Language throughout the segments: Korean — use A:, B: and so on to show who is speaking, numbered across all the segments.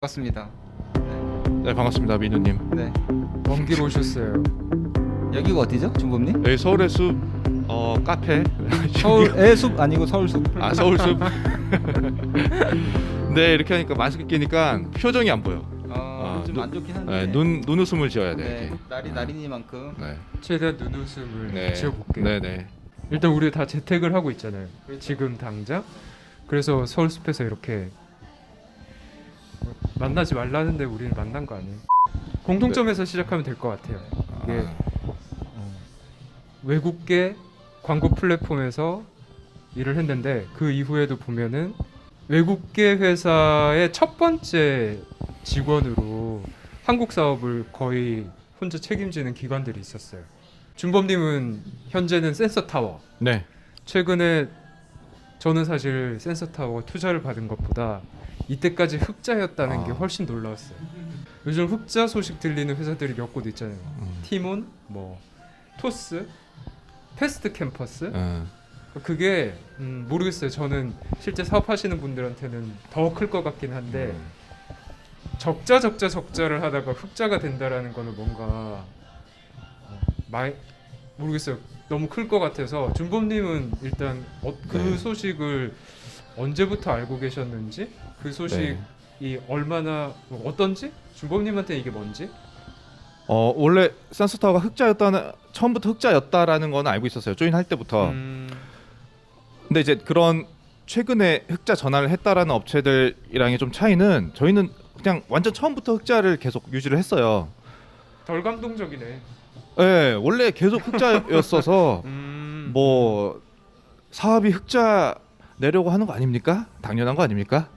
A: 반갑습니다.
B: 네, 반갑습니다, 민우님.
A: 네.
C: 먼 길 오셨어요.
A: 여기가 어디죠, 준범님?
B: 여기 서울의 숲 카페.
A: 서울의 숲 아니고 서울 숲.
B: 아, 서울 숲. 네, 이렇게 하니까 마스크 끼니까 표정이 안 보여.
A: 좀 안 좋긴 한데.
B: 네, 눈웃음을 지어야 돼.
A: 네.
B: 이렇게.
A: 날이 날이니만큼.
B: 네.
C: 최대한 눈웃음을
B: 네.
C: 지어볼게요.
B: 네, 네.
C: 일단 우리 다 재택을 하고 있잖아요. 지금 당장. 그래서 서울숲에서 이렇게 만나지 말라는데 우리는 만난 거 아니에요? 공통점에서 시작하면 될 것 같아요. 이게 외국계 광고 플랫폼에서 일을 했는데 그 이후에도 보면은 외국계 회사의 첫 번째 직원으로 한국 사업을 거의 혼자 책임지는 기관들이 있었어요. 준범님은 현재는 센서타워.
B: 네.
C: 최근에 저는 사실 센서타워 투자를 받은 것보다 이때까지 흑자였다는 게 훨씬 놀라웠어요. 요즘 흑자 소식 들리는 회사들이 몇 곳 있잖아요. 티몬, 뭐 토스, 패스트 캠퍼스. 그게 모르겠어요. 저는 실제 사업하시는 분들한테는 더 클 것 같긴 한데 적자를 하다가 흑자가 된다라는 거는 뭔가 모르겠어요. 너무 클 것 같아서 준범님은 일단 그
B: 네.
C: 소식을 언제부터 알고 계셨는지, 그 소식이 얼마나 어떤지, 준범님한테 이게 뭔지.
B: 원래 센서타워가 처음부터 흑자였다라는 건 알고 있었어요. 조인할 때부터. 근데 이제 그런 최근에 흑자 전환을 했다라는 업체들이랑의 좀 차이는 저희는 그냥 완전 처음부터 흑자를 계속 유지를 했어요.
C: 덜 감동적이네.
B: 네, 원래 계속 흑자였어서 뭐 사업이 흑자 내려고 하는 거 아닙니까? 당연한 거 아닙니까?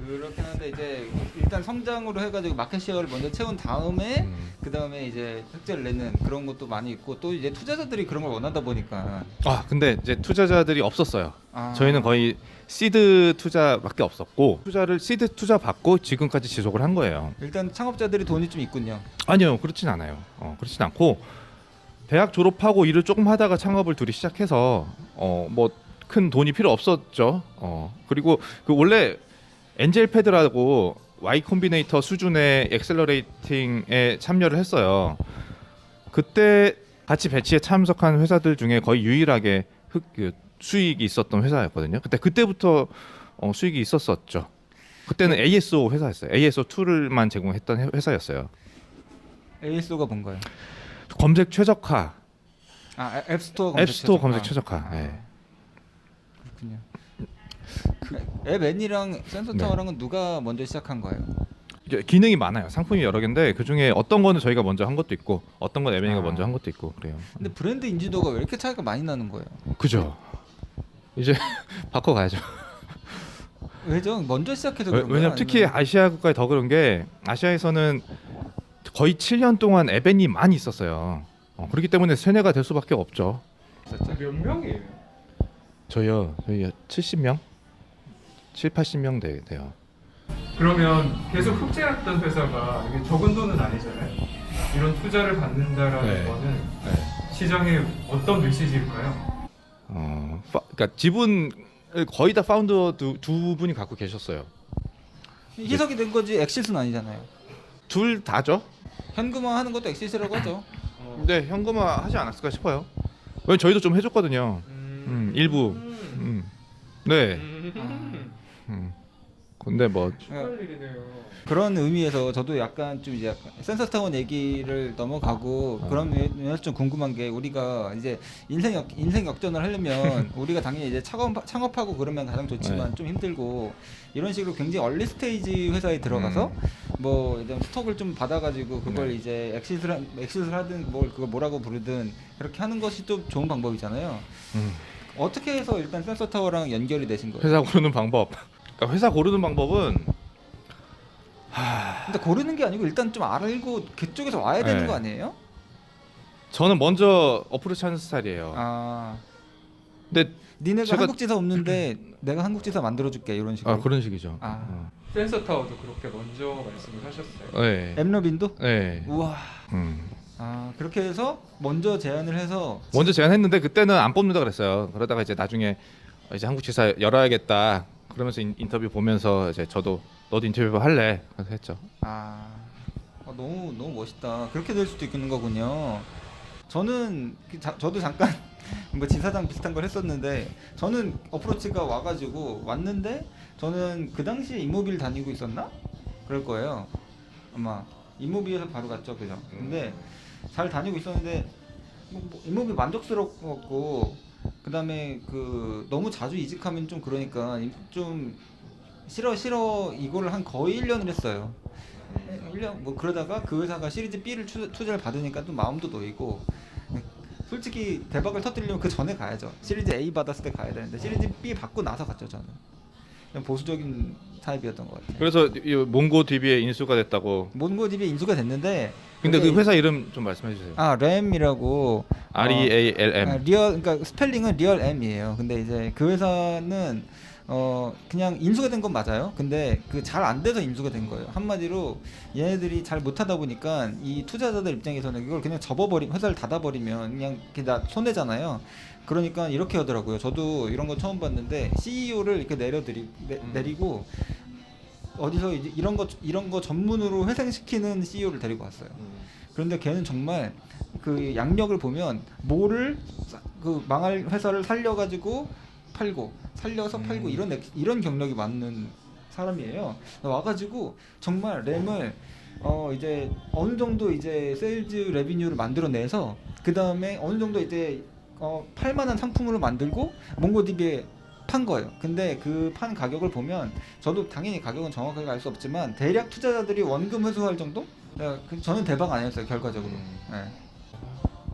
A: 그렇긴 한데 이제 일단 성장으로 해가지고 마켓 쉐어를 먼저 채운 다음에 그 다음에 이제 흑자를 내는 그런 것도 많이 있고 또 이제 투자자들이 그런 걸 원하다 보니까.
B: 근데 이제 투자자들이 없었어요. 저희는 거의 시드 투자밖에 없었고 시드 투자 받고 지금까지 지속을 한 거예요.
A: 일단 창업자들이 돈이 좀 있군요.
B: 아니요, 그렇진 않아요. 그렇진 않고 대학 졸업하고 일을 조금 하다가 창업을 둘이 시작해서 뭐 큰 돈이 필요 없었죠. 그리고 그 원래 엔젤 패드라고 Y 콤비네이터 수준의 엑셀러레이팅에 참여를 했어요. 그때 같이 배치에 참석한 회사들 중에 거의 유일하게 수익이 있었던 회사였거든요. 그때부터 수익이 있었었죠. 그때는 ASO 회사였어요. ASO 툴을만 제공했던 회사였어요.
A: ASO가 뭔가요?
B: 검색 최적화.
A: 앱스토어 검색
B: 앱스토어 검색 최적화. 네.
A: 그렇군요. 앱 N이랑 센서타워랑은 누가 먼저 시작한 거예요?
B: 기능이 많아요. 상품이 여러 개인데 그 중에 어떤 거는 저희가 먼저 한 것도 있고 어떤 건 에베니가 먼저 한 것도 있고 그래요.
A: 근데 브랜드 인지도가 왜 이렇게 차이가 많이 나는 거예요?
B: 그죠. 이제 바꿔가야죠.
A: 왜죠? 먼저 시작해서 그런 거예요?
B: 왜냐면 특히 아시아 국가에 더 그런 게 아시아에서는 거의 7년 동안 에벤이 많이 있었어요. 그렇기 때문에 세뇌가 될 수밖에 없죠.
C: 몇 명이에요?
B: 저희요 70명? 7, 80명 돼요.
C: 그러면 계속 흑자였던 회사가 이게 적은 돈은 아니잖아요. 이런 투자를 받는다라는 거는 시장에 어떤 메시지일까요?
B: 그러니까 지분을 거의 다 파운더 두 분이 갖고 계셨어요.
A: 희석이 된 거지 엑시스는 아니잖아요.
B: 둘 다죠?
A: 현금화 하는 것도 엑시스라고 하죠.
B: 네, 현금화 하지 않았을까 싶어요. 왜냐면 저희도 좀 해줬거든요. 일부. 네. 근데 뭐
A: 그런 의미에서 저도 약간 좀 이제 센서타운 얘기를 넘어가고 그런 면에서 좀 궁금한 게, 우리가 이제 인생 역전을 하려면 우리가 당연히 이제 창업하고 그러면 가장 좋지만 좀 힘들고 이런 식으로 굉장히 얼리 스테이지 회사에 들어가서 뭐 이제 스톡을 좀 받아가지고 그걸 이제 엑시스를 하든 뭘 그걸 뭐라고 부르든 그렇게 하는 것이 또 좋은 방법이잖아요. 어떻게 해서 일단 센서타워랑 연결이 되신 거예요?
B: 회사 고르는 방법. 그러니까 회사 고르는 방법은
A: 근데 고르는 게 아니고 일단 좀 알고 그쪽에서 와야 되는 거 아니에요?
B: 저는 먼저 어프로치 하는 스타일이에요. 근데
A: 니네가 한국 지사 없는데 내가 한국 지사 만들어줄게 이런 식으로.
B: 그런 식이죠.
C: 센서타워도 그렇게 먼저 말씀을 하셨어요.
B: 네.
A: 앱러빈도?
B: 네.
A: 우와. 그렇게 해서 먼저 제안을 해서
B: 먼저 제안했는데 그때는 안 뽑는다 그랬어요. 그러다가 이제 나중에 이제 한국 지사 열어야겠다. 그러면서 인터뷰 보면서 이제 저도 너도 인터뷰 할래? 그래서 했죠.
A: 너무 멋있다. 그렇게 될 수도 있는 거군요. 저는 저도 잠깐 뭐 지사장 비슷한 걸 했었는데 저는 어프로치가 와가지고 왔는데 저는 그 당시에 이모빌 다니고 있었나? 그럴 거예요. 아마 이모빌에서 바로 갔죠, 그죠? 근데 잘 다니고 있었는데 이모빌 만족스럽고 그다음에 그 너무 자주 이직하면 좀 그러니까 좀 싫어 이거를 한 거의 1년을 했어요. 1년 뭐 그러다가 그 회사가 시리즈 B를 투자를 받으니까 또 마음도 놓이고 솔직히 대박을 터뜨리려면 그 전에 가야죠. 시리즈 A 받았을 때 가야 되는데 시리즈 B 받고 나서 갔죠. 저는 그냥 보수적인 타입이었던 것 같아요.
B: 그래서 이 몽고DB에 인수가 됐다고.
A: 몽고DB에 인수가 됐는데
B: 근데
A: 그게
B: 그 회사 이름 좀 말씀해 주세요.
A: 램이라고
B: REALM.
A: 리얼 그러니까 스펠링은 리얼 M이에요. 근데 이제 그 회사는 그냥 인수가 된 건 맞아요. 근데 그 잘 안 돼서 인수가 된 거예요. 한마디로 얘네들이 잘 못하다 보니까 이 투자자들 입장에서는 이걸 그냥 회사를 닫아버리면 그냥 다 손해잖아요. 그러니까 이렇게 하더라고요. 저도 이런 거 처음 봤는데 CEO를 이렇게 내리고 어디서 이제 이런 거 전문으로 회생시키는 CEO를 데리고 왔어요. 그런데 걔는 정말 그 양력을 보면 그 망할 회사를 살려가지고 살려서 팔고 이런 경력이 많은 사람이에요. 와가지고 정말 램을 이제 어느 정도 이제 세일즈 레비뉴를 만들어내서 그 다음에 어느 정도 이제 팔만한 상품으로 만들고 몽고DB에 판 거예요. 근데 그 판 가격을 보면 저도 당연히 가격은 정확하게 알 수 없지만 대략 투자자들이 원금 회수할 정도? 저는 대박 아니었어요 결과적으로. 네.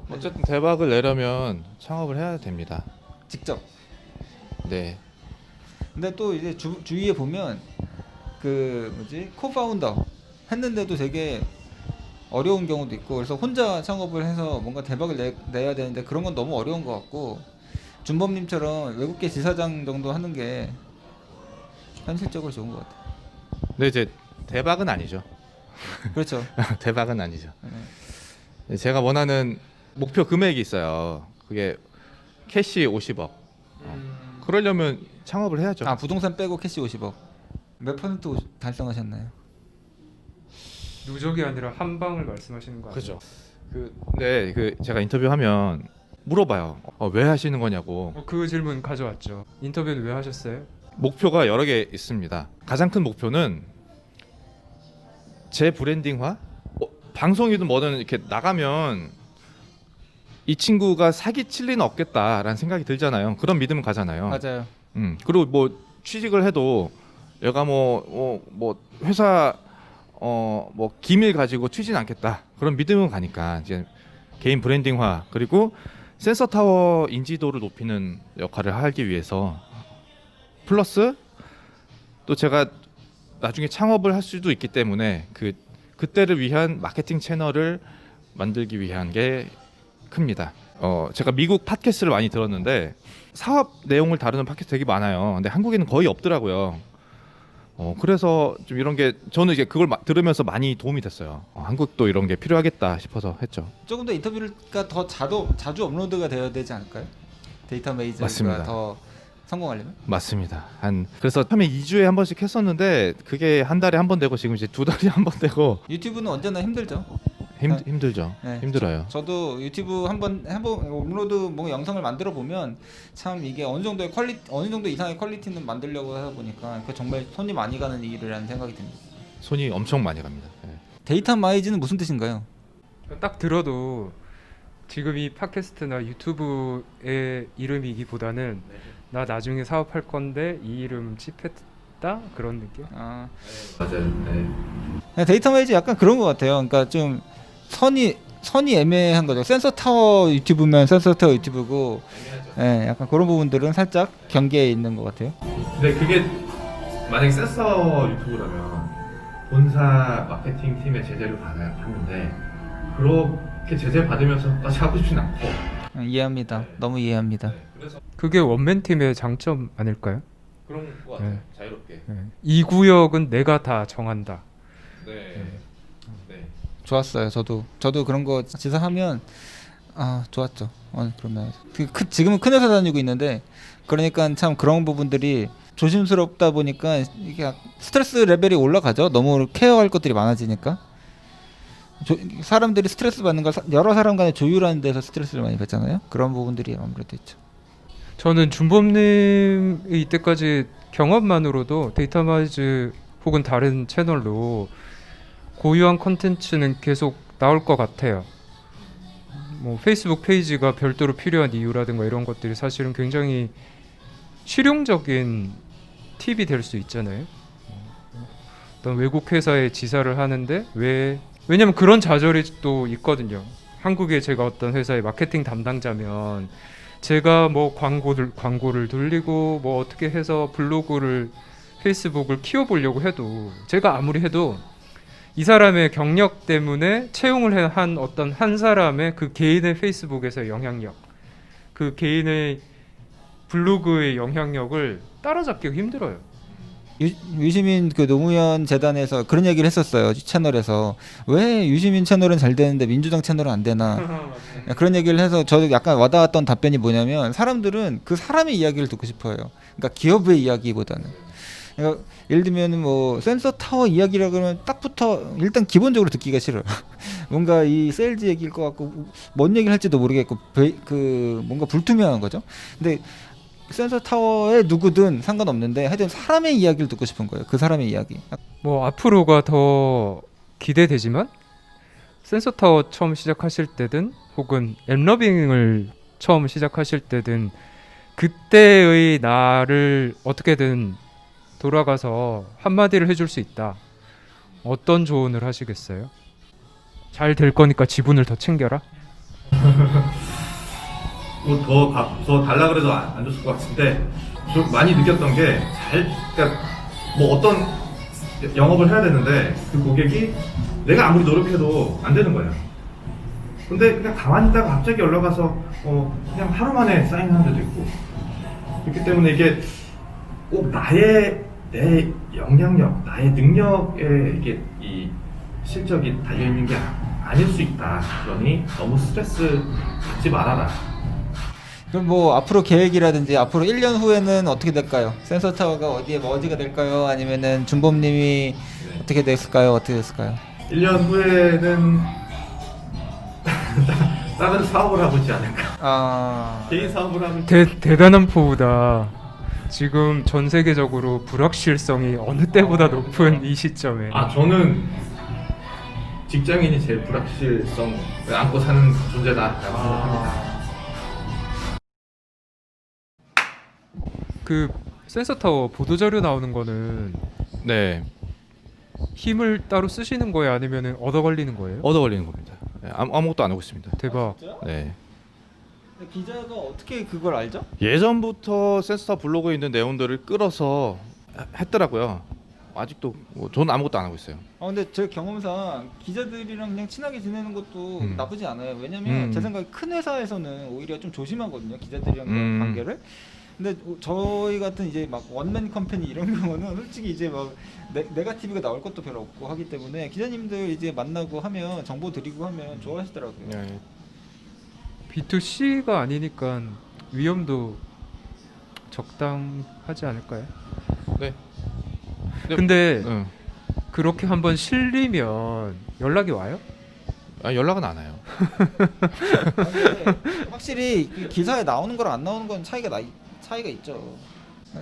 B: 어쨌든 대박을 내려면 창업을 해야 됩니다.
A: 직접.
B: 네.
A: 근데 또 이제 주위에 보면 그 코파운더 했는데도 되게 어려운 경우도 있고 그래서 혼자 창업을 해서 뭔가 대박을 내야 되는데 그런 건 너무 어려운 것 같고 준범님처럼 외국계 지사장 정도 하는 게 현실적으로 좋은 것 같아요.
B: 근데 이제 대박은 아니죠.
A: 그렇죠.
B: 대박은 아니죠. 제가 원하는 목표 금액이 있어요. 그게 캐시 50억. 그러려면 창업을 해야죠.
A: 부동산 빼고 캐시 50억. 몇 퍼센트 달성하셨나요?
C: 누적이 아니라 한 방을 말씀하시는 거 아니에요?
B: 그죠. 제가 인터뷰하면 물어봐요. 왜 하시는 거냐고.
C: 그 질문 가져왔죠. 인터뷰는 왜 하셨어요?
B: 목표가 여러 개 있습니다. 가장 큰 목표는 재브랜딩화. 방송이든 뭐든 이렇게 나가면 이 친구가 사기칠 리는 없겠다라는 생각이 들잖아요. 그런 믿음은 가잖아요.
A: 맞아요.
B: 그리고 뭐 취직을 해도 얘가 뭐 회사 뭐 기밀 가지고 튀진 않겠다. 그런 믿음은 가니까 이제 개인 브랜딩화 그리고 센서 타워 인지도를 높이는 역할을 하기 위해서 플러스 또 제가 나중에 창업을 할 수도 있기 때문에 그때를 위한 마케팅 채널을 만들기 위한 게 큽니다. 제가 미국 팟캐스트를 많이 들었는데 사업 내용을 다루는 팟캐스트 되게 많아요. 근데 한국에는 거의 없더라고요. 그래서 좀 이런 게 저는 이제 그걸 들으면서 많이 도움이 됐어요. 한국도 이런 게 필요하겠다 싶어서 했죠.
A: 조금 더 인터뷰가 더 자주 업로드가 되어야 되지 않을까요? 데이터 메이저가
B: 맞습니다.
A: 더 성공하려면?
B: 맞습니다. 그래서 처음에 2주에 한 번씩 했었는데 그게 한 달에 한 번 되고 지금 이제 2달에 한 번 되고
A: 유튜브는 언제나 힘들죠.
B: 힘들죠.
A: 네.
B: 힘들어요.
A: 저도 유튜브 한번 업로드 뭐 영상을 만들어 보면 참 이게 어느 정도 이상의 퀄리티는 만들려고 하다 보니까 그 정말 손이 많이 가는 일이라는 생각이 듭니다.
B: 손이 엄청 많이 갑니다. 네.
A: 데이터 마이즈는 무슨 뜻인가요?
C: 딱 들어도 지금 이 팟캐스트나 유튜브의 이름이기보다는 나 나중에 사업할 건데 이 이름 찝했다 그런 느낌?
B: 맞아요. 네.
A: 데이터 마이즈 약간 그런 것 같아요. 그러니까 좀 선이 애매한 거죠. 센서 타워 유튜브면 센서 타워 유튜브고, 예, 약간 그런 부분들은 살짝 경계에 있는 것 같아요.
B: 근데 그게 만약에 센서 유튜브라면 본사 마케팅 팀의 제재를 받는데 그렇게 제재 받으면서까지 하고 싶진 않고.
A: 이해합니다. 너무 이해합니다.
B: 그래서
C: 그게 원맨 팀의 장점 아닐까요?
B: 그런 거 같아요.
C: 네.
B: 자유롭게.
C: 이 구역은 내가 다 정한다.
B: 네.
A: 좋았어요. 저도 그런 거 지사하면 좋았죠. 그러면 지금은 큰 회사 다니고 있는데 그러니까 참 그런 부분들이 조심스럽다 보니까 이게 스트레스 레벨이 올라가죠. 너무 케어할 것들이 많아지니까. 사람들이 스트레스 받는 걸 여러 사람 간에 조율하는 데서 스트레스를 많이 받잖아요. 그런 부분들이 아무래도 있죠.
C: 저는 준범님의 이때까지 경험만으로도 데이터마이즈 혹은 다른 채널로 고유한 컨텐츠는 계속 나올 것 같아요. 뭐 페이스북 페이지가 별도로 필요한 이유라든가 이런 것들이 사실은 굉장히 실용적인 팁이 될 수 있잖아요. 어떤 외국 회사에 지사를 하는데 왜냐면 그런 좌절이 또 있거든요. 한국에 제가 어떤 회사의 마케팅 담당자면 제가 뭐 광고를 돌리고 뭐 어떻게 해서 블로그를 페이스북을 키워보려고 해도 제가 아무리 해도 이 사람의 경력 때문에 채용을 한 어떤 한 사람의 그 개인의 페이스북에서의 영향력, 그 개인의 블로그의 영향력을 따라잡기가 힘들어요.
A: 유시민 그 노무현 재단에서 그런 얘기를 했었어요. 채널에서 왜 유시민 채널은 잘 되는데 민주당 채널은 안 되나 그런 얘기를 해서 저도 약간 와닿았던 답변이 뭐냐면 사람들은 그 사람의 이야기를 듣고 싶어요. 그러니까 기업의 이야기보다는. 그러니까 예를 들면 뭐 센서 타워 이야기라 그러면 딱부터 일단 기본적으로 듣기가 싫어요. 뭔가 이 세일즈 얘기일 것 같고 뭔 얘기를 할지도 모르겠고 그 뭔가 불투명한 거죠. 근데 센서 타워에 누구든 상관없는데 하여튼 사람의 이야기를 듣고 싶은 거예요. 그 사람의 이야기.
C: 뭐 앞으로가 더 기대되지만 센서 타워 처음 시작하실 때든 혹은 앱러빙을 처음 시작하실 때든 그때의 나를 어떻게든 돌아가서 한마디를 해줄 수 있다. 어떤 조언을 하시겠어요? 잘 될 거니까 지분을 더 챙겨라.
B: 더 달라 그래도 안 줬을 것 같은데 좀 많이 느꼈던 게 그러니까 뭐 어떤 영업을 해야 되는데 그 고객이 내가 아무리 노력해도 안 되는 거예요. 근데 그냥 가만히 있다가 갑자기 연락 와서 그냥 하루 만에 사인하는 데도 있고 그렇기 때문에 이게 꼭 내 영향력, 나의 능력에 이게 이 실적이 달려 있는 게 아닐 수 있다. 그러니 너무 스트레스 받지 말아라.
A: 그럼 뭐 앞으로 계획이라든지 앞으로 1년 후에는 어떻게 될까요? 센서 타워가 어디가 될까요? 아니면은 준범님이 어떻게 됐을까요? 어떻게 됐을까요?
B: 1년 후에는 다른 사업을 하고 있지 않을까. 개인 사업을 하고
C: 대단한 포부다. 지금 전 세계적으로 불확실성이 어느 때보다 높은 이 시점에.
B: 저는 직장인이 제일 불확실성을 안고 사는 존재다라고 생각합니다.
C: 그 센서 타워 보도 자료 나오는 거는
B: 네,
C: 힘을 따로 쓰시는 거예요? 아니면 얻어 걸리는 거예요?
B: 얻어 걸리는 겁니다. 네, 아무것도 안 하고 있습니다.
C: 대박.
B: 네.
A: 기자가 어떻게 그걸 알죠?
B: 예전부터 센스타 블로그에 있는 내용들을 끌어서 했더라고요. 아직도 저는 아무것도 안 하고 있어요.
A: 근데 제 경험상 기자들이랑 그냥 친하게 지내는 것도 나쁘지 않아요. 왜냐면 제 생각에 큰 회사에서는 오히려 좀 조심하거든요. 기자들이랑 그런 관계를. 근데 저희 같은 이제 막 원맨 컴퍼니 이런 경우는 솔직히 이제 막 네거티브가 나올 것도 별로 없고 하기 때문에 기자님들 이제 만나고 하면 정보 드리고 하면 좋아하시더라고요.
B: 네.
C: B2C가 아니니까 위험도 적당하지 않을까요?
B: 네.
C: 근데 그렇게 한번 실리면 연락이 와요?
B: 연락은 안 와요.
A: 확실히 기사에 나오는 거랑 안 나오는 건 차이가 있죠.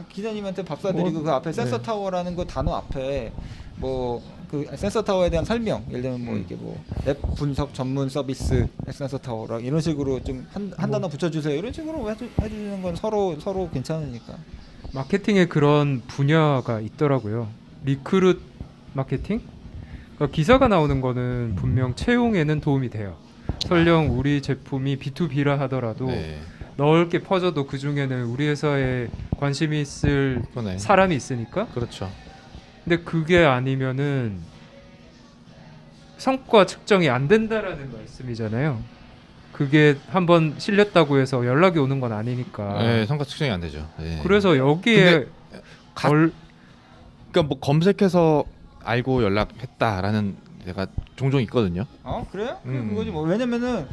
A: 기자님한테 밥 사드리고 그 앞에 센서 타워라는 그 단어 앞에 뭐 그 센서 타워에 대한 설명, 예를 들면 뭐 이게 뭐 앱 분석 전문 서비스 센서 타워라 이런 식으로 좀 한 단어 붙여주세요. 이런 식으로 해주는 건 서로 괜찮으니까.
C: 마케팅에 그런 분야가 있더라고요. 리크룻 마케팅? 그러니까 기사가 나오는 거는 분명 채용에는 도움이 돼요. 설령 우리 제품이 B2B라 하더라도
B: 네.
C: 넓게 퍼져도 그 중에는 우리 회사에 관심이 있을
B: 그러네.
C: 사람이 있으니까.
B: 그렇죠.
C: 근데 그게 아니면은 성과 측정이 안 된다라는 말씀이잖아요. 그게 한번 실렸다고 해서 연락이 오는 건 아니니까.
B: 네, 성과 측정이 안 되죠. 네.
C: 그래서 여기에
B: 그러니까 뭐 검색해서 알고 연락했다라는 데가 종종 있거든요.
A: 그래요? 그거지 뭐. 왜냐면은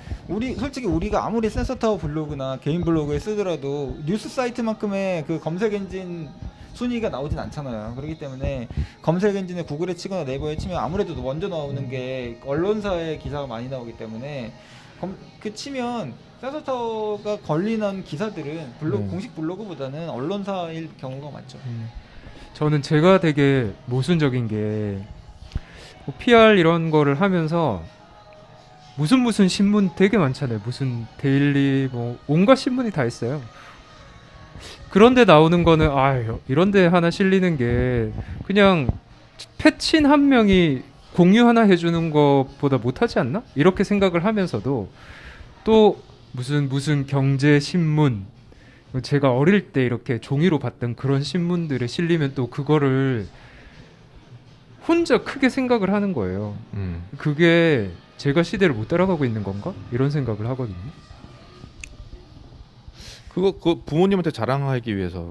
A: 솔직히 우리가 아무리 센서 타워 블로그나 개인 블로그에 쓰더라도 뉴스 사이트만큼의 그 검색 엔진 순위가 나오진 않잖아요. 그렇기 때문에 검색 엔진에 구글에 치거나 네이버에 치면 아무래도 먼저 나오는 게 언론사의 기사가 많이 나오기 때문에 그 치면 센서타워가 걸리는 기사들은 공식 블로그보다는 언론사일 경우가 많죠.
C: 저는 제가 되게 모순적인 게뭐 PR 이런 거를 하면서 무슨 신문 되게 많잖아요. 무슨 데일리 뭐 온갖 신문이 다 있어요. 그런데 나오는 거는 이런데 하나 실리는 게 그냥 패친 한 명이 공유 하나 해주는 것보다 못하지 않나? 이렇게 생각을 하면서도 또 무슨 경제 신문, 제가 어릴 때 이렇게 종이로 봤던 그런 신문들에 실리면 또 그거를 혼자 크게 생각을 하는 거예요. 그게 제가 시대를 못 따라가고 있는 건가? 이런 생각을 하거든요.
B: 그거 부모님한테 자랑하기 위해서.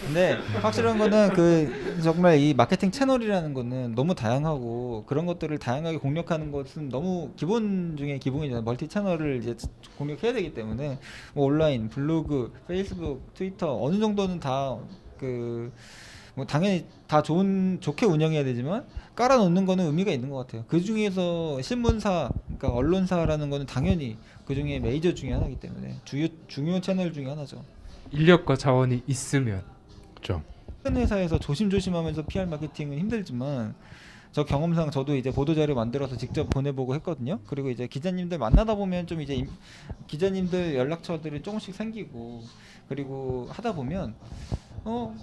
A: 근데 확실한 거는 그 정말 이 마케팅 채널이라는 거는 너무 다양하고 그런 것들을 다양하게 공략하는 것은 너무 기본 중에 기본이잖아요. 멀티 채널을 이제 공략해야 되기 때문에 뭐 온라인, 블로그, 페이스북, 트위터 어느 정도는 다 뭐 당연히 다 좋게 운영해야 되지만 깔아놓는 거는 의미가 있는 것 같아요. 그 중에서 신문사, 그러니까 언론사라는 거는 당연히 그 중에 메이저 중에 하나이기 때문에 중요 채널 중에 하나죠.
C: 인력과 자원이 있으면.
B: 그렇죠.
A: 큰 회사에서 조심조심하면서 PR 마케팅은 힘들지만 저 경험상 저도 이제 보도자료 만들어서 직접 보내보고 했거든요. 그리고 이제 기자님들 만나다 보면 좀 이제 기자님들 연락처들이 조금씩 생기고 그리고 하다 보면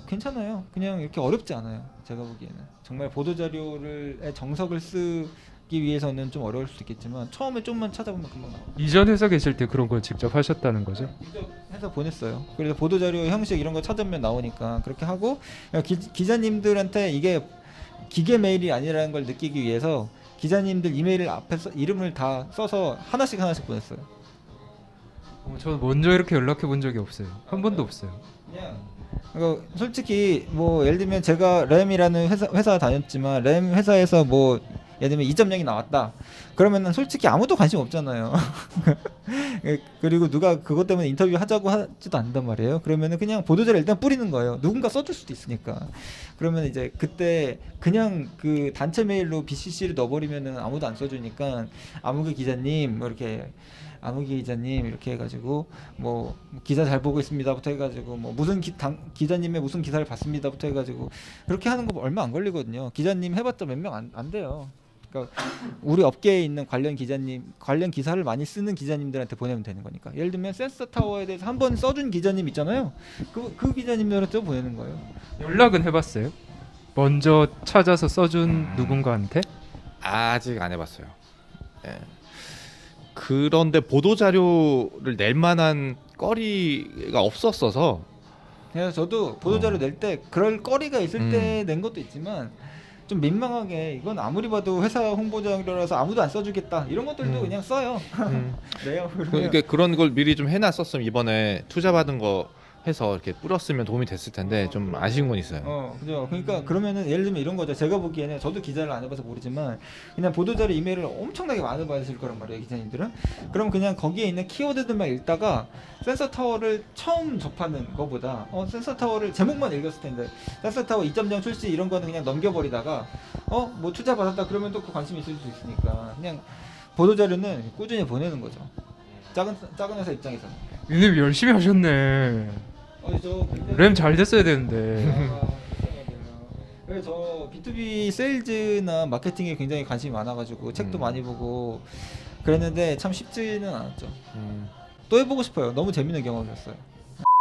A: 괜찮아요. 그냥 이렇게 어렵지 않아요. 제가 보기에는 정말 보도자료의 정석을 쓰기 위해서는 좀 어려울 수도 있겠지만 처음에 좀만 찾아보면 금방 나와요.
C: 이전 회사 계실 때 그런 걸 직접 하셨다는 거죠?
A: 직접 해서 보냈어요. 그래서 보도자료 형식 이런 거 찾으면 나오니까 그렇게 하고 기자님들한테 이게 기계 메일이 아니라는 걸 느끼기 위해서 기자님들 이메일 앞에서 이름을 다 써서 하나씩 보냈어요.
C: 저는 먼저 이렇게 연락해 본 적이 없어요. 한 번도 없어요.
A: 그냥 솔직히 뭐 예를 들면 제가 램이라는 회사 다녔지만 램 회사에서 뭐 예를 들면 2.0이 나왔다. 그러면은 솔직히 아무도 관심 없잖아요. 그리고 누가 그것 때문에 인터뷰 하자고 하지도 않는단 말이에요. 그러면은 그냥 보도자료 일단 뿌리는 거예요. 누군가 써줄 수도 있으니까. 그러면 이제 그때 그냥 그 단체 메일로 BCC를 넣어버리면은 아무도 안 써주니까 아무개 기자님 뭐 이렇게 아무개 기자님 이렇게 해가지고 뭐 기사 잘 보고 있습니다부터 해가지고 뭐 무슨 기자님의 무슨 기사를 봤습니다부터 해가지고 그렇게 하는 거 얼마 안 걸리거든요. 기자님 해봤자 몇 명 안 돼요. 그러니까 우리 업계에 있는 관련 기사를 많이 쓰는 기자님들한테 보내면 되는 거니까. 예를 들면 센서타워에 대해서 한번 써준 기자님 있잖아요. 그 기자님들한테 보내는 거예요.
C: 연락은 해봤어요? 먼저 찾아서 써준 누군가한테?
B: 아직 안 해봤어요. 예. 그런데 보도 자료를 낼 만한 거리가 없었어서.
A: 그래서 저도 보도자료 낼 때 그럴 거리가 있을 때 낸 것도 있지만 좀 민망하게 이건 아무리 봐도 회사 홍보자료라서 아무도 안 써주겠다 이런 것들도 그냥 써요. 내요.
B: 그러니까 그런 걸 미리 좀 해놨었으면 이번에 투자 받은 거 해서 이렇게 뿌렸으면 도움이 됐을 텐데 좀 아쉬운 건 있어요.
A: 그죠. 그러니까 그러면은 예를 들면 이런 거죠. 제가 보기에는 저도 기자를 안 해봐서 모르지만 그냥 보도자료 이메일을 엄청나게 많이 받으실 거란 말이에요, 기자님들은. 그럼 그냥 거기에 있는 키워드들만 읽다가 센서타워를 처음 접하는 거보다 센서타워를 제목만 읽었을 텐데 센서타워 2.0 출시 이런 거는 그냥 넘겨버리다가 뭐 투자 받았다 그러면 또 그 관심이 있을 수 있으니까 그냥 보도자료는 꾸준히 보내는 거죠. 작은 회사 입장에서.
C: 유님 열심히 하셨네. 램 잘 됐어야 되는데.
A: 그래서 저 B2B 세일즈나 마케팅에 굉장히 관심이 많아가지고 책도 많이 보고 그랬는데 참 쉽지는 않았죠. 또 해보고 싶어요. 너무 재밌는 경험이었어요.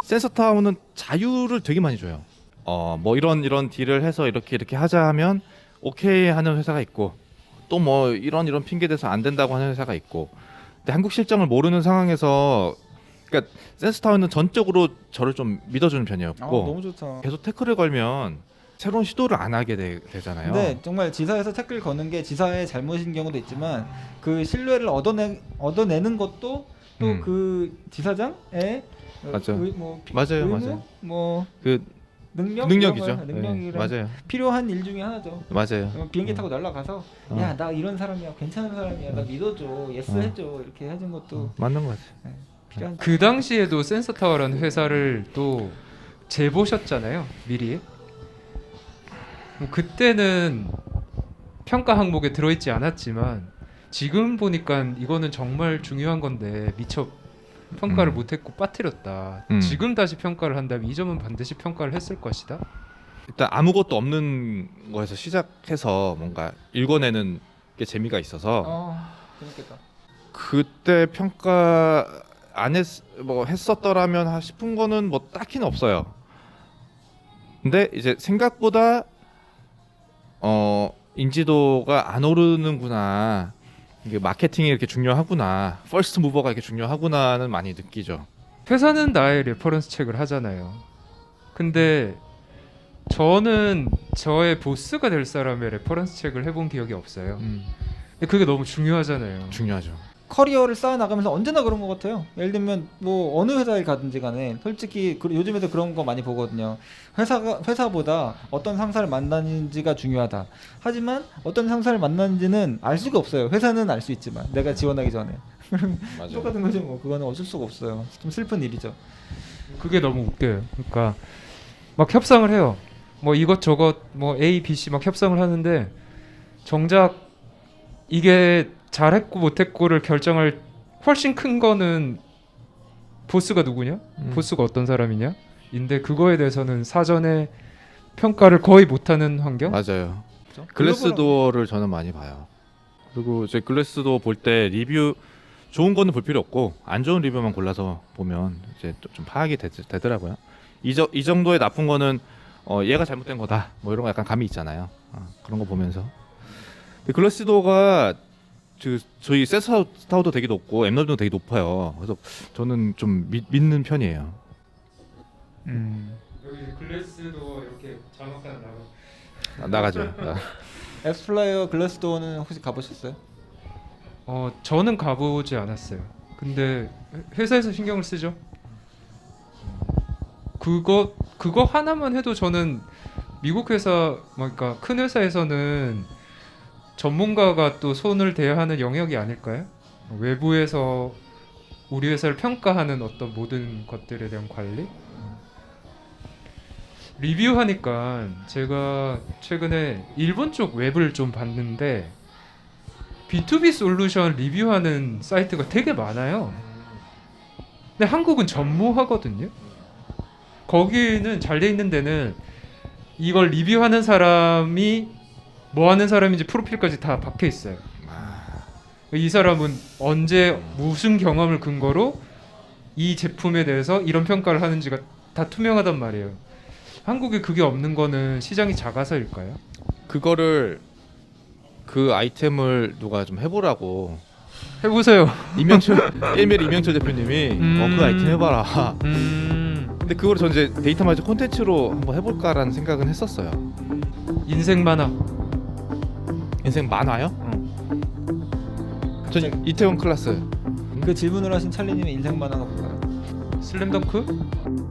B: 센서타운은 자유를 되게 많이 줘요. 뭐 이런 딜을 해서 이렇게 하자 하면 오케이 하는 회사가 있고 또 뭐 이런 핑계 대서 안 된다고 하는 회사가 있고. 근데 한국 실정을 모르는 상황에서 그러니까 센서타운은 전적으로 저를 좀 믿어주는 편이었고
A: 너무 좋다.
B: 계속 태클을 걸면 새로운 시도를 안 하게 되잖아요.
A: 근데 정말 지사에서 태클 거는 게 지사의 잘못인 경우도 있지만 그 신뢰를 얻어내는 것도 또 그 지사장의
B: 맞죠.
A: 뭐
B: 맞아요,
A: 의무?
B: 맞아요.
A: 뭐
B: 그 능력이죠.
A: 능력이랑
B: 맞아요.
A: 필요한 일 중에 하나죠.
B: 맞아요.
A: 비행기 타고 날아가서 야 나 이런 사람이야, 괜찮은 사람이야, 나 믿어줘, 예스 해줘 이렇게 해준 것도
B: 맞는 것 같아요.
A: 필요한.
C: 그 당시에도 센서타워라는 회사를 또 재보셨잖아요, 미리. 그때는 평가 항목에 들어있지 않았지만 지금 보니까 이거는 정말 중요한 건데 미처 평가를 못했고 빠뜨렸다. 지금 다시 평가를 한다면 이 점은 반드시 평가를 했을 것이다.
B: 일단 아무것도 없는 거에서 시작해서 뭔가 읽어내는 게 재미가 있어서
A: 재밌겠다.
B: 그때 평가 안 했었더라면 싶은 거는 뭐 딱히는 없어요. 근데 이제 생각보다 인지도가 안 오르는구나. 이게 마케팅이 이렇게 중요하구나. 퍼스트 무버가 이렇게 중요하구나는 많이 느끼죠.
C: 회사는 나의 레퍼런스 책을 하잖아요. 근데 저는 저의 보스가 될 사람의 레퍼런스 책을 해본 기억이 없어요. 근데 그게 너무 중요하잖아요.
B: 중요하죠.
A: 커리어를 쌓아나가면서 언제나 그런 것 같아요. 예를 들면 뭐 어느 회사에 가든지 간에 솔직히 요즘에도 그런 거 많이 보거든요. 회사보다 어떤 상사를 만나는지가 중요하다. 하지만 어떤 상사를 만나는지는 알 수가 없어요. 회사는 알 수 있지만 내가 지원하기 전에.
B: 맞아요.
A: 똑같은 거죠. 뭐 그거는 어쩔 수가 없어요. 좀 슬픈 일이죠.
C: 그게 너무 웃겨요. 그러니까 막 협상을 해요. 뭐 이것저것 뭐 A, B, C 막 협상을 하는데 정작 이게 잘했고 못했고를 결정할 훨씬 큰 거는 보스가 누구냐? 보스가 어떤 사람이냐? 인데 그거에 대해서는 사전에 평가를 거의 못하는 환경?
B: 맞아요.
A: 그렇죠?
B: 글래스도어를 저는 많이 봐요. 그리고 이제 글래스도어 볼 때 리뷰 좋은 거는 볼 필요 없고 안 좋은 리뷰만 골라서 보면 이제 좀 파악이 되더라고요. 이 정도의 나쁜 거는 얘가 잘못된 거다. 뭐 이런 거 약간 감이 있잖아요. 그런 거 보면서. 글래스도어가 저희 센서타워도 되게 높고 엠너도 되게 높아요. 그래서 저는 좀 믿는 편이에요.
C: 여기 글래스도 이렇게 장악하는
B: 나가죠.
A: 앱스플라이어 글래스도어는 혹시 가보셨어요?
C: 저는 가보지 않았어요. 근데 회사에서 신경을 쓰죠. 그거 하나만 해도 저는 미국 회사, 그러니까 큰 회사에서는 전문가가 또 손을 대야 하는 영역이 아닐까요? 외부에서 우리 회사를 평가하는 어떤 모든 것들에 대한 관리? 리뷰하니까 제가 최근에 일본 쪽 웹을 좀 봤는데 B2B 솔루션 리뷰하는 사이트가 되게 많아요. 근데 한국은 전무하거든요. 거기는 잘 돼 있는 데는 이걸 리뷰하는 사람이 뭐 하는 사람인지 프로필까지 다 박혀 있어요. 이 사람은 언제 무슨 경험을 근거로 이 제품에 대해서 이런 평가를 하는지가 다 투명하단 말이에요. 한국에 그게 없는 거는 시장이 작아서일까요?
B: 그거를 그 아이템을 누가 좀 해보라고
C: 해보세요.
B: 게임의 이명철 대표님이 그 아이템 해봐라. 근데 그걸 전 이제 데이터 마이저 콘텐츠로 한번 해볼까라는 생각은 했었어요.
C: 인생 만화.
B: 인생 만화요? 전 이태원 클라스.
A: 그 질문을 하신 찰리님의 인생 만화가 뭔가요?
C: 슬램덩크?